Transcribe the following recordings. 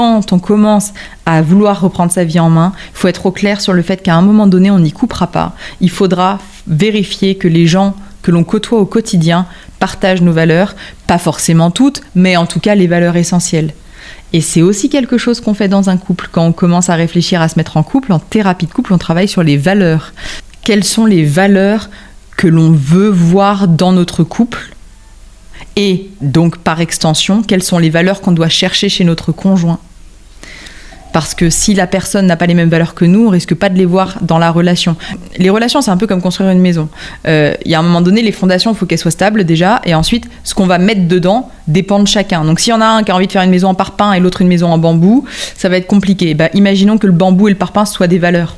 quand on commence à vouloir reprendre sa vie en main, il faut être au clair sur le fait qu'à un moment donné, on n'y coupera pas. Il faudra vérifier que les gens que l'on côtoie au quotidien partagent nos valeurs, pas forcément toutes, mais en tout cas les valeurs essentielles. Et c'est aussi quelque chose qu'on fait dans un couple. Quand on commence à réfléchir à se mettre en couple, en thérapie de couple, on travaille sur les valeurs. Quelles sont les valeurs que l'on veut voir dans notre couple ? Et donc, par extension, quelles sont les valeurs qu'on doit chercher chez notre conjoint ? Parce que si la personne n'a pas les mêmes valeurs que nous, on risque pas de les voir dans la relation. Les relations, c'est un peu comme construire une maison. Il y a un moment donné, les fondations, il faut qu'elles soient stables déjà. Et ensuite, ce qu'on va mettre dedans dépend de chacun. Donc, s'il y en a un qui a envie de faire une maison en parpaing et l'autre une maison en bambou, ça va être compliqué. Imaginons que le bambou et le parpaing soient des valeurs.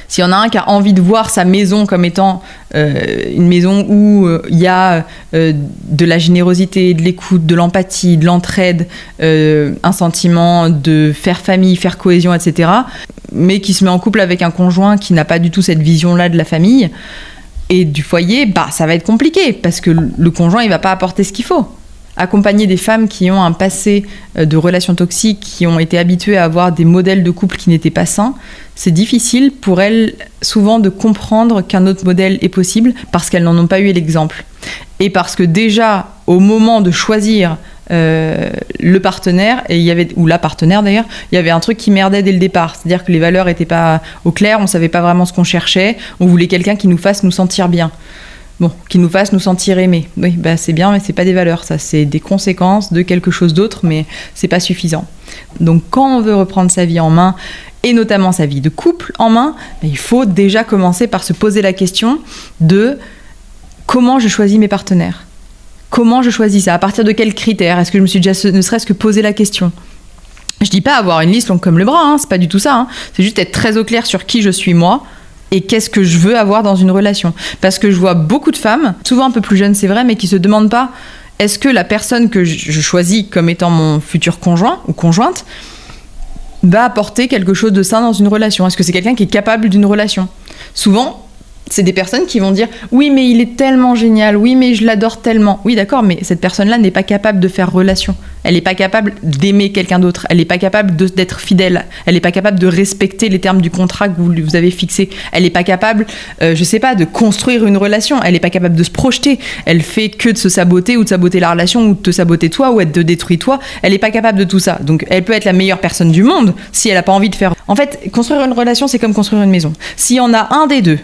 S'il y en a un qui a envie de voir sa maison comme étant une maison où il y a de la générosité, de l'écoute, de l'empathie, de l'entraide, un sentiment de faire famille, faire cohésion, etc., mais qui se met en couple avec un conjoint qui n'a pas du tout cette vision-là de la famille et du foyer, ça va être compliqué parce que le conjoint, il ne va pas apporter ce qu'il faut. Accompagner des femmes qui ont un passé de relations toxiques, qui ont été habituées à avoir des modèles de couple qui n'étaient pas sains, c'est difficile pour elles souvent de comprendre qu'un autre modèle est possible parce qu'elles n'en ont pas eu l'exemple. Et parce que déjà, au moment de choisir le partenaire, ou la partenaire d'ailleurs, il y avait un truc qui merdait dès le départ. C'est-à-dire que les valeurs n'étaient pas au clair, on ne savait pas vraiment ce qu'on cherchait, on voulait quelqu'un qui nous fasse nous sentir bien. Qui nous fasse nous sentir aimés. Oui, c'est bien, mais c'est pas des valeurs, ça, c'est des conséquences de quelque chose d'autre, mais c'est pas suffisant. Donc, quand on veut reprendre sa vie en main, et notamment sa vie de couple en main, il faut déjà commencer par se poser la question de comment je choisis mes partenaires. Comment je choisis ça ? À partir de quels critères ? Est-ce que je me suis déjà ne serait-ce que posé la question ? Je dis pas avoir une liste longue comme le bras, c'est pas du tout ça. C'est juste être très au clair sur qui je suis moi, et qu'est-ce que je veux avoir dans une relation. Parce que je vois beaucoup de femmes, souvent un peu plus jeunes, c'est vrai, mais qui se demandent pas est-ce que la personne que je choisis comme étant mon futur conjoint ou conjointe va apporter quelque chose de sain dans une relation ? Est-ce que c'est quelqu'un qui est capable d'une relation ? Souvent, c'est des personnes qui vont dire « Oui, mais il est tellement génial. Oui, mais je l'adore tellement. » Oui, d'accord, mais cette personne-là n'est pas capable de faire relation. Elle n'est pas capable d'aimer quelqu'un d'autre. Elle n'est pas capable d'être fidèle. Elle n'est pas capable de respecter les termes du contrat que vous avez fixé. Elle n'est pas capable, de construire une relation. Elle n'est pas capable de se projeter. Elle fait que de se saboter ou de saboter la relation ou de te saboter toi ou de te détruire toi. Elle n'est pas capable de tout ça. Donc, elle peut être la meilleure personne du monde si elle n'a pas envie de faire... En fait, construire une relation, c'est comme construire une maison. S'il y en a un des deux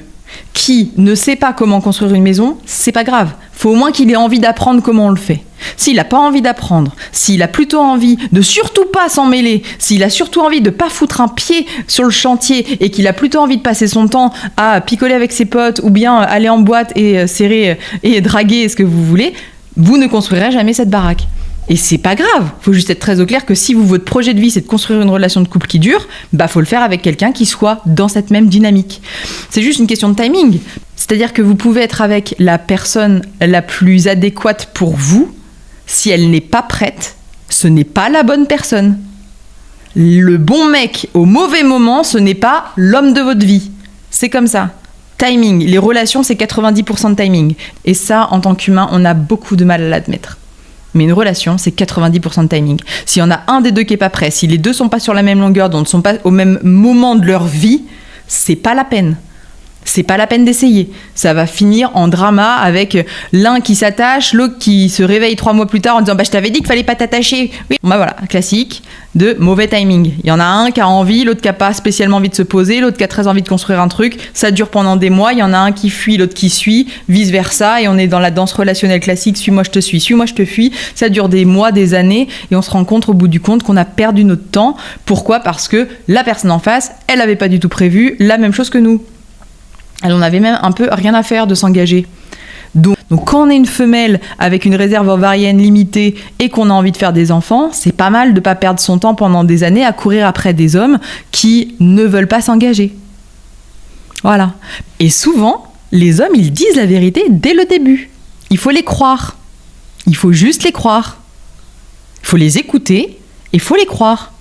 qui ne sait pas comment construire une maison, c'est pas grave. Faut au moins qu'il ait envie d'apprendre comment on le fait. S'il n'a pas envie d'apprendre, s'il a plutôt envie de surtout pas s'en mêler, s'il a surtout envie de pas foutre un pied sur le chantier et qu'il a plutôt envie de passer son temps à picoler avec ses potes ou bien aller en boîte et serrer et draguer ce que vous voulez, vous ne construirez jamais cette baraque. Et c'est pas grave, faut juste être très au clair que si votre projet de vie c'est de construire une relation de couple qui dure, faut le faire avec quelqu'un qui soit dans cette même dynamique. C'est juste une question de timing. C'est-à-dire que vous pouvez être avec la personne la plus adéquate pour vous, si elle n'est pas prête, ce n'est pas la bonne personne. Le bon mec au mauvais moment, ce n'est pas l'homme de votre vie. C'est comme ça. Timing, les relations c'est 90% de timing. Et ça, en tant qu'humain, on a beaucoup de mal à l'admettre. Mais une relation, c'est 90% de timing. S'il y en a un des deux qui est pas prêt, si les deux sont pas sur la même longueur d'onde, ne sont pas au même moment de leur vie, c'est pas la peine. C'est pas la peine d'essayer. Ça va finir en drama avec l'un qui s'attache, l'autre qui se réveille 3 mois plus tard en disant je t'avais dit qu'il fallait pas t'attacher. Oui, voilà, classique de mauvais timing. Il y en a un qui a envie, l'autre qui a pas spécialement envie de se poser, l'autre qui a très envie de construire un truc. Ça dure pendant des mois. Il y en a un qui fuit, l'autre qui suit, vice versa. Et on est dans la danse relationnelle classique. Suis-moi, je te suis. Suis-moi, je te fuis. Ça dure des mois, des années. Et on se rend compte au bout du compte qu'on a perdu notre temps. Pourquoi ? Parce que la personne en face, elle avait pas du tout prévu la même chose que nous. Elle en avait même un peu rien à faire de s'engager. Donc quand on est une femelle avec une réserve ovarienne limitée et qu'on a envie de faire des enfants, c'est pas mal de pas perdre son temps pendant des années à courir après des hommes qui ne veulent pas s'engager. Voilà. Et souvent, les hommes, ils disent la vérité dès le début. Il faut les croire. Il faut juste les croire. Il faut les écouter et il faut les croire.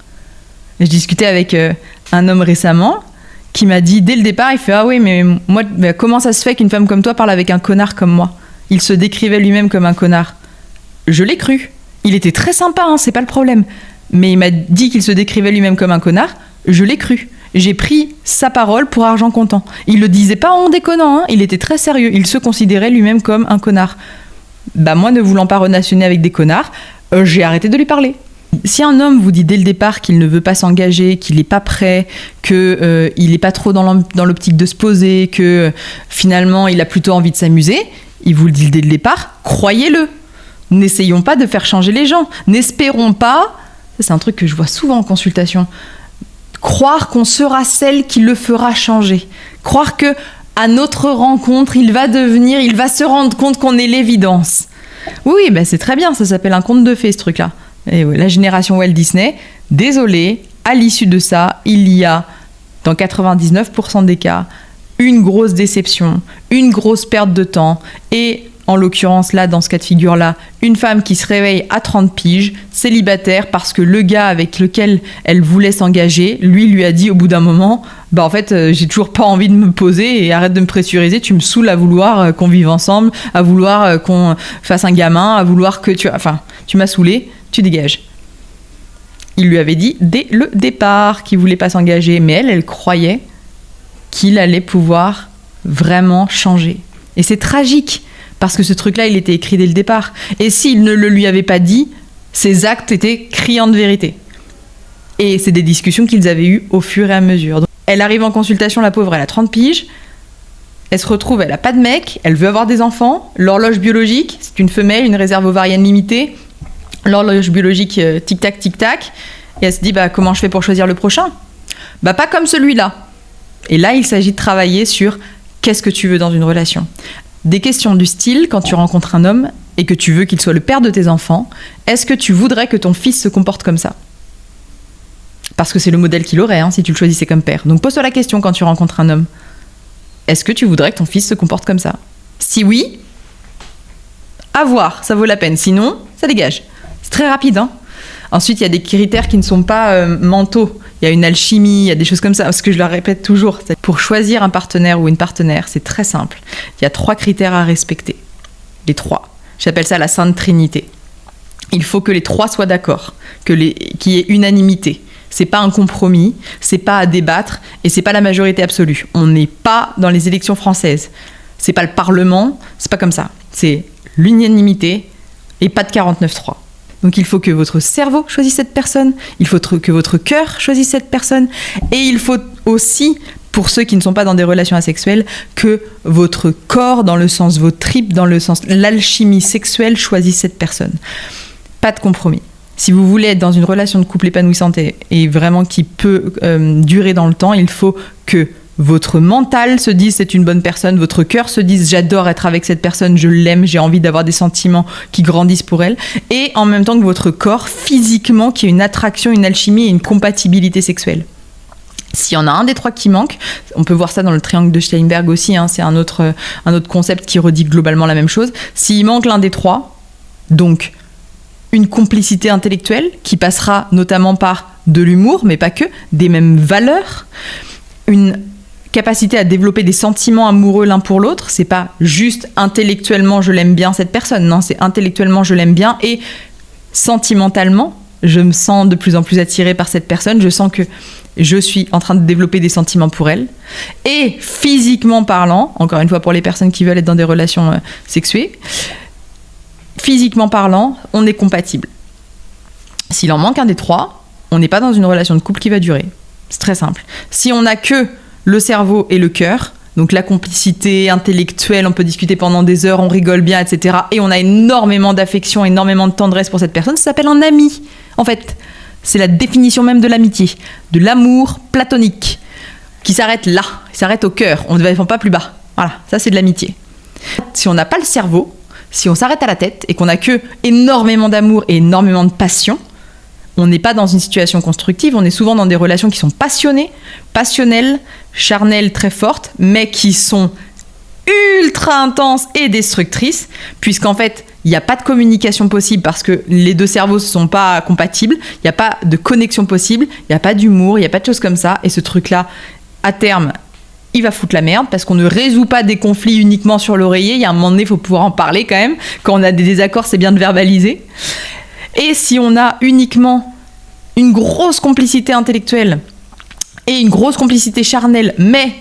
Je discutais avec un homme récemment qui m'a dit dès le départ, il fait « Ah oui, mais moi, comment ça se fait qu'une femme comme toi parle avec un connard comme moi ?» Il se décrivait lui-même comme un connard. Je l'ai cru. Il était très sympa, c'est pas le problème. mais il m'a dit qu'il se décrivait lui-même comme un connard, je l'ai cru. J'ai pris sa parole pour argent comptant. Il le disait pas en déconnant, hein, il était très sérieux. Il se considérait lui-même comme un connard. Bah moi, ne voulant pas relationner avec des connards, j'ai arrêté de lui parler. Si un homme vous dit dès le départ qu'il ne veut pas s'engager, qu'il n'est pas prêt, qu'il n'est pas trop dans l'optique de se poser, que finalement il a plutôt envie de s'amuser, il vous le dit dès le départ, croyez-le. N'essayons pas de faire changer les gens. N'espérons pas, c'est un truc que je vois souvent en consultation, croire qu'on sera celle qui le fera changer. Croire que à notre rencontre, il va se rendre compte qu'on est l'évidence. Oui, ben c'est très bien, ça s'appelle un conte de fées, ce truc-là. Et oui, la génération Walt Disney, désolé, à l'issue de ça, il y a, dans 99% des cas, une grosse déception, une grosse perte de temps, et en l'occurrence là, dans ce cas de figure-là, une femme qui se réveille à 30 piges, célibataire, parce que le gars avec lequel elle voulait s'engager, lui a dit au bout d'un moment, bah en fait, j'ai toujours pas envie de me poser et arrête de me pressuriser, tu me saoules à vouloir qu'on vive ensemble, à vouloir qu'on fasse un gamin, à vouloir que tu m'as saoulé, tu dégages. Il lui avait dit dès le départ qu'il voulait pas s'engager, mais elle croyait qu'il allait pouvoir vraiment changer. Et c'est tragique. Parce que ce truc-là, il était écrit dès le départ. Et s'il ne le lui avait pas dit, ses actes étaient criants de vérité. Et c'est des discussions qu'ils avaient eues au fur et à mesure. Donc, elle arrive en consultation, la pauvre, elle a 30 piges. Elle se retrouve, elle a pas de mec, elle veut avoir des enfants. L'horloge biologique, c'est une femelle, une réserve ovarienne limitée. L'horloge biologique, tic-tac, tic-tac. Et elle se dit, bah, comment je fais pour choisir le prochain ? Bah, pas comme celui-là. Et là, il s'agit de travailler sur qu'est-ce que tu veux dans une relation. Des questions du style, quand tu rencontres un homme et que tu veux qu'il soit le père de tes enfants, est-ce que tu voudrais que ton fils se comporte comme ça ? Parce que c'est le modèle qu'il aurait, hein, si tu le choisissais comme père. Donc pose-toi la question quand tu rencontres un homme. Est-ce que tu voudrais que ton fils se comporte comme ça ? Si oui, à voir, ça vaut la peine. Sinon, ça dégage. C'est très rapide, hein. Ensuite, il y a des critères qui ne sont pas mentaux. Il y a une alchimie, il y a des choses comme ça. Parce que je le répète toujours, pour choisir un partenaire ou une partenaire, c'est très simple. Il y a 3 critères à respecter. Les 3. J'appelle ça la Sainte Trinité. Il faut que les 3 soient d'accord, qu'il y ait unanimité. C'est pas un compromis, c'est pas à débattre et c'est pas la majorité absolue. On n'est pas dans les élections françaises. C'est pas le Parlement, c'est pas comme ça. C'est l'unanimité et pas de 49-3. Donc il faut que votre cerveau choisisse cette personne, il faut que votre cœur choisisse cette personne, et il faut aussi, pour ceux qui ne sont pas dans des relations asexuelles, que votre corps, dans le sens vos tripes, dans le sens l'alchimie sexuelle, choisisse cette personne. Pas de compromis. Si vous voulez être dans une relation de couple épanouissante et vraiment qui peut durer dans le temps, il faut que votre mental se dise c'est une bonne personne, votre cœur se dise j'adore être avec cette personne, je l'aime, j'ai envie d'avoir des sentiments qui grandissent pour elle, et en même temps que votre corps, physiquement, qu'il y ait une attraction, une alchimie et une compatibilité sexuelle. S'il y en a un des 3 qui manque, on peut voir ça dans le triangle de Steinberg aussi, hein, c'est un autre concept qui redit globalement la même chose. S'il manque l'un des 3, donc une complicité intellectuelle qui passera notamment par de l'humour, mais pas que, des mêmes valeurs, une capacité à développer des sentiments amoureux l'un pour l'autre, c'est pas juste intellectuellement je l'aime bien cette personne, non, c'est intellectuellement je l'aime bien et sentimentalement je me sens de plus en plus attirée par cette personne, je sens que je suis en train de développer des sentiments pour elle, et physiquement parlant, encore une fois pour les personnes qui veulent être dans des relations sexuées, physiquement parlant, on est compatible. S'il en manque un des 3, on n'est pas dans une relation de couple qui va durer. C'est très simple. Si on n'a que le cerveau et le cœur, donc la complicité intellectuelle, on peut discuter pendant des heures, on rigole bien, etc. Et on a énormément d'affection, énormément de tendresse pour cette personne, ça s'appelle un ami. En fait, c'est la définition même de l'amitié, de l'amour platonique, qui s'arrête là, il s'arrête au cœur, on ne va pas plus bas. Voilà, ça c'est de l'amitié. Si on n'a pas le cerveau, si on s'arrête à la tête et qu'on n'a que énormément d'amour et énormément de passion, on n'est pas dans une situation constructive, on est souvent dans des relations qui sont passionnées, passionnelles, charnelles très fortes, mais qui sont ultra intenses et destructrices, puisqu'en fait, il n'y a pas de communication possible parce que les 2 cerveaux ne sont pas compatibles, il n'y a pas de connexion possible, il n'y a pas d'humour, il n'y a pas de choses comme ça, et ce truc-là, à terme, il va foutre la merde parce qu'on ne résout pas des conflits uniquement sur l'oreiller, il y a un moment donné, il faut pouvoir en parler quand même, quand on a des désaccords, c'est bien de verbaliser. Et si on a uniquement une grosse complicité intellectuelle et une grosse complicité charnelle, mais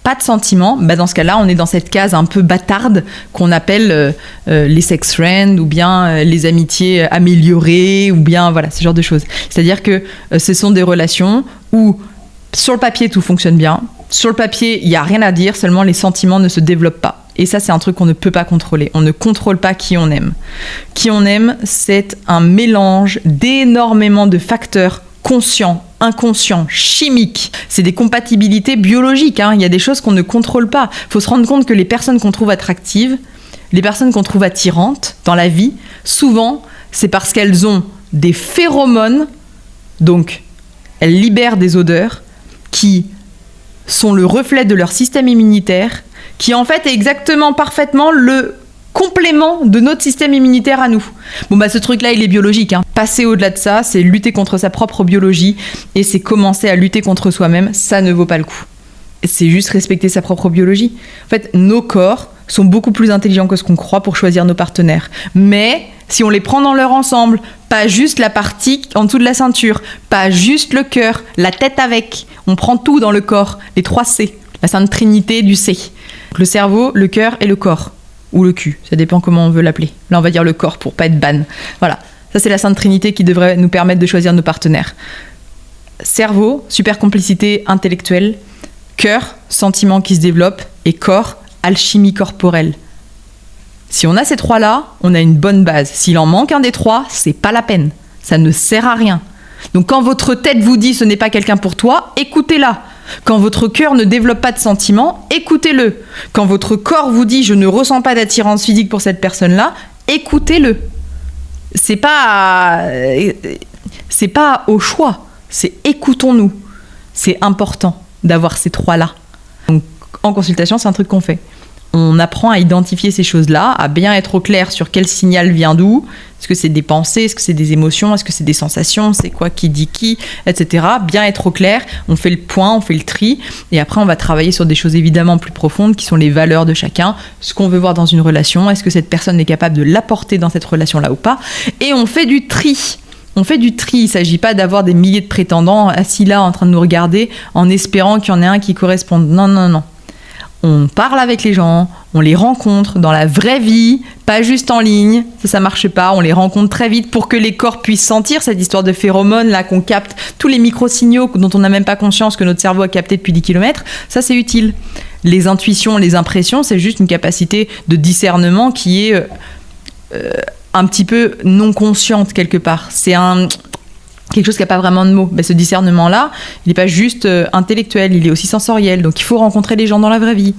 pas de sentiments, bah dans ce cas-là, on est dans cette case un peu bâtarde qu'on appelle les sex friends ou bien les amitiés améliorées ou bien voilà, ce genre de choses. C'est-à-dire que ce sont des relations où sur le papier tout fonctionne bien, sur le papier il n'y a rien à dire, seulement les sentiments ne se développent pas. Et ça, c'est un truc qu'on ne peut pas contrôler. On ne contrôle pas qui on aime. Qui on aime, c'est un mélange d'énormément de facteurs conscients, inconscients, chimiques. C'est des compatibilités biologiques. Il y a des choses qu'on ne contrôle pas. Il faut se rendre compte que les personnes qu'on trouve attractives, les personnes qu'on trouve attirantes dans la vie, souvent, c'est parce qu'elles ont des phéromones, donc elles libèrent des odeurs qui sont le reflet de leur système immunitaire, qui en fait est exactement, parfaitement le complément de notre système immunitaire à nous. Bon bah ce truc-là, il est biologique. Passer au-delà de ça, c'est lutter contre sa propre biologie et c'est commencer à lutter contre soi-même. Ça ne vaut pas le coup. C'est juste respecter sa propre biologie. En fait, nos corps sont beaucoup plus intelligents que ce qu'on croit pour choisir nos partenaires. Mais si on les prend dans leur ensemble, pas juste la partie en dessous de la ceinture, pas juste le cœur, la tête avec, on prend tout dans le corps, les 3 C, la sainte trinité du C. Le cerveau, le cœur et le corps. Ou le cul, ça dépend comment on veut l'appeler. Là, on va dire le corps pour pas être ban. Voilà, ça c'est la sainte trinité qui devrait nous permettre de choisir nos partenaires. Cerveau, super complicité intellectuelle. Cœur, sentiment qui se développe. Et corps, alchimie corporelle. Si on a ces 3-là, on a une bonne base. S'il en manque un des 3, c'est pas la peine. Ça ne sert à rien. Donc quand votre tête vous dit ce n'est pas quelqu'un pour toi, écoutez-la. Quand votre cœur ne développe pas de sentiments, écoutez-le. Quand votre corps vous dit « je ne ressens pas d'attirance physique pour cette personne-là », écoutez-le. C'est pas au choix, c'est écoutons-nous. C'est important d'avoir ces 3-là. Donc, en consultation, c'est un truc qu'on fait. On apprend à identifier ces choses-là, à bien être au clair sur quel signal vient d'où. Est-ce que c'est des pensées, est-ce que c'est des émotions, est-ce que c'est des sensations, c'est quoi qui dit qui, etc. Bien être au clair, on fait le point, on fait le tri, et après on va travailler sur des choses évidemment plus profondes qui sont les valeurs de chacun, ce qu'on veut voir dans une relation, est-ce que cette personne est capable de l'apporter dans cette relation-là ou pas, et on fait du tri. On fait du tri, il ne s'agit pas d'avoir des milliers de prétendants assis là en train de nous regarder en espérant qu'il y en ait un qui corresponde. Non, non, non. On parle avec les gens, on les rencontre dans la vraie vie, pas juste en ligne, ça marche pas, on les rencontre très vite pour que les corps puissent sentir cette histoire de phéromones là qu'on capte, tous les micro-signaux dont on n'a même pas conscience que notre cerveau a capté depuis 10 km, ça c'est utile. Les intuitions, les impressions, c'est juste une capacité de discernement qui est un petit peu non consciente quelque part. C'est quelque chose qui n'a pas vraiment de mots. Ce discernement-là, il n'est pas juste intellectuel, il est aussi sensoriel. Donc il faut rencontrer les gens dans la vraie vie.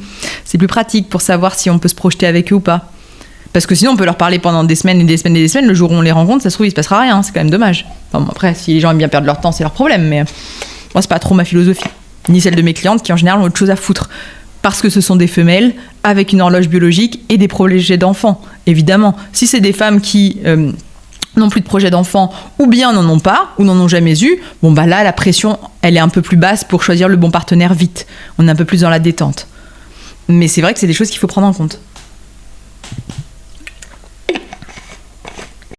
C'est plus pratique pour savoir si on peut se projeter avec eux ou pas. Parce que sinon, on peut leur parler pendant des semaines et des semaines et des semaines. Le jour où on les rencontre, ça se trouve, il ne se passera rien. C'est quand même dommage. Enfin, bon, après, si les gens aiment bien perdre leur temps, c'est leur problème. Mais moi, c'est pas trop ma philosophie. Ni celle de mes clientes qui, en général, ont autre chose à foutre. Parce que ce sont des femelles avec une horloge biologique et des projets d'enfants. Évidemment, si c'est des femmes qui n'ont plus de projet d'enfant, ou bien n'en ont pas, ou n'en ont jamais eu, bon bah là, la pression, elle est un peu plus basse pour choisir le bon partenaire vite. On est un peu plus dans la détente. Mais c'est vrai que c'est des choses qu'il faut prendre en compte.